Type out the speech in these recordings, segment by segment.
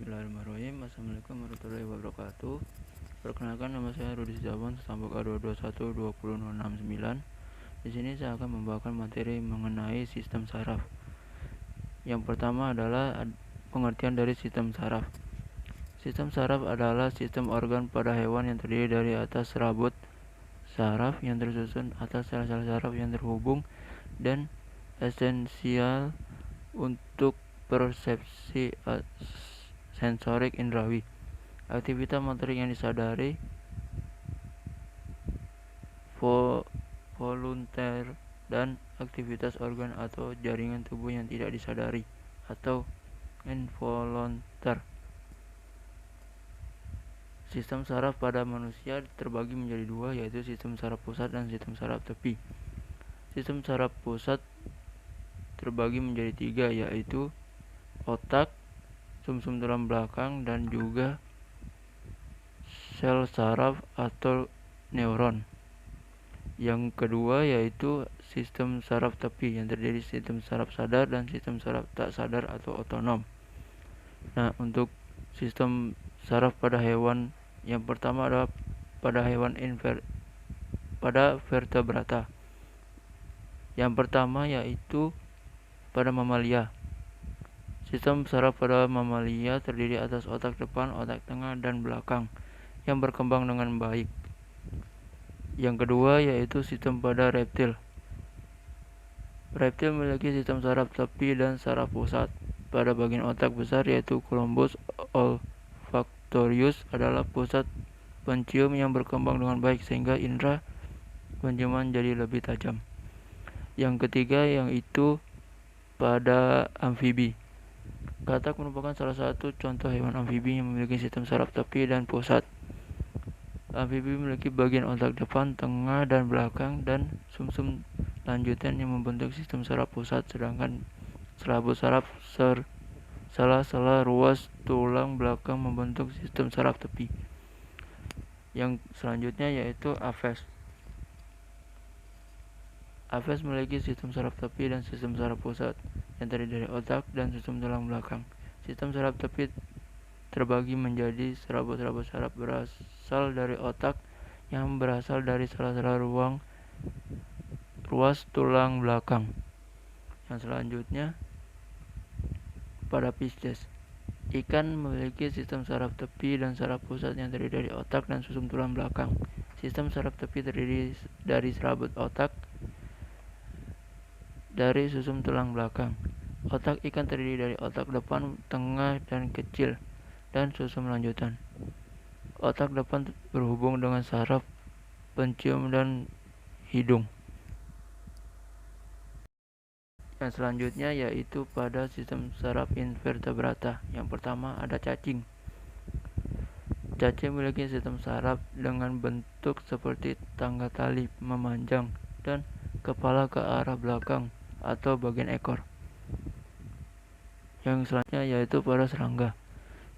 Bismillahirrahmanirrahim. Assalamualaikum warahmatullahi wabarakatuh. Perkenalkan, nama saya Rudi Setiawan, stambuk A2212069. Di sini saya akan membawakan materi mengenai sistem saraf. Yang pertama adalah pengertian dari sistem saraf. Sistem saraf adalah sistem organ pada hewan yang terdiri dari atas serabut saraf yang tersusun atas sel-sel saraf yang terhubung dan esensial untuk persepsi sensorik indrawi, aktivitas motorik yang disadari, volunteer, dan aktivitas organ atau jaringan tubuh yang tidak disadari atau involunteer. Sistem saraf pada manusia terbagi menjadi dua, yaitu sistem saraf pusat dan sistem saraf tepi. Sistem saraf pusat terbagi menjadi tiga, yaitu otak, sumsum tulang belakang, dan juga sel saraf atau neuron. Yang kedua yaitu sistem saraf tepi yang terdiri sistem saraf sadar dan sistem saraf tak sadar atau otonom. Nah, untuk sistem saraf pada hewan, yang pertama adalah pada hewan pada vertebrata. Yang pertama yaitu pada mamalia. Sistem saraf pada mamalia terdiri atas otak depan, otak tengah, dan belakang yang berkembang dengan baik. Yang kedua yaitu sistem pada reptil. Reptil memiliki sistem saraf tepi dan saraf pusat. Pada bagian otak besar yaitu columbus olfactorius adalah pusat pencium yang berkembang dengan baik sehingga indera penciuman jadi lebih tajam. Yang ketiga yaitu pada amfibi. Katak merupakan salah satu contoh hewan amfibi yang memiliki sistem saraf tepi dan pusat. Amfibi memiliki bagian otak depan, tengah, dan belakang, dan sumsum lanjutan yang membentuk sistem saraf pusat, sedangkan serabut saraf sela-sela ruas tulang belakang membentuk sistem saraf tepi. Yang selanjutnya yaitu Aves. Aves memiliki sistem saraf tepi dan sistem saraf pusat yang terdiri dari otak dan sumsum tulang belakang. Sistem saraf tepi terbagi menjadi serabut-serabut saraf berasal dari otak yang berasal dari sela-sela ruas tulang belakang. Yang selanjutnya pada Pisces. Ikan memiliki sistem saraf tepi dan saraf pusat yang terdiri dari otak dan sumsum tulang belakang. Sistem saraf tepi terdiri dari serabut otak dari sumsum tulang belakang. Otak ikan terdiri dari otak depan, tengah, dan kecil, dan sumsum lanjutan. Otak depan berhubung dengan saraf pencium dan hidung. Yang selanjutnya yaitu pada sistem saraf invertebrata. Yang pertama ada cacing. Cacing memiliki sistem saraf dengan bentuk seperti tangga tali memanjang dan kepala ke arah belakang atau bagian ekor. Yang selanjutnya yaitu pada serangga.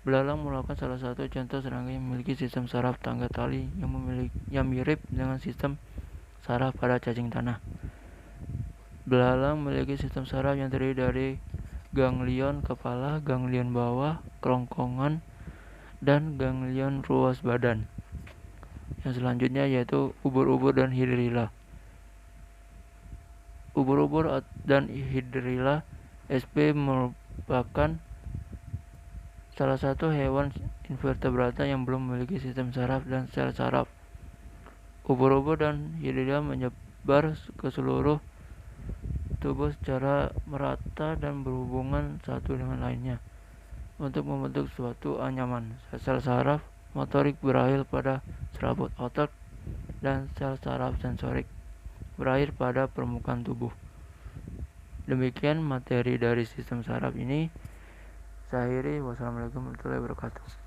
Belalang merupakan salah satu contoh serangga yang memiliki sistem saraf tangga tali yang mirip dengan sistem saraf pada cacing tanah. Belalang memiliki sistem saraf yang terdiri dari ganglion kepala, ganglion bawah, kerongkongan, dan ganglion ruas badan. Yang selanjutnya yaitu ubur-ubur dan hidrilla. Ubur-ubur dan hidrilla sp merupakan salah satu hewan invertebrata yang belum memiliki sistem saraf dan sel saraf. Ubur-ubur dan hidrilla menyebar ke seluruh tubuh secara merata dan berhubungan satu dengan lainnya untuk membentuk suatu anyaman. Sel saraf motorik berakhir pada serabut otak dan sel saraf sensorik berakhir pada permukaan tubuh. Demikian materi dari sistem saraf ini. Saya akhiri. Wassalamualaikum warahmatullahi wabarakatuh.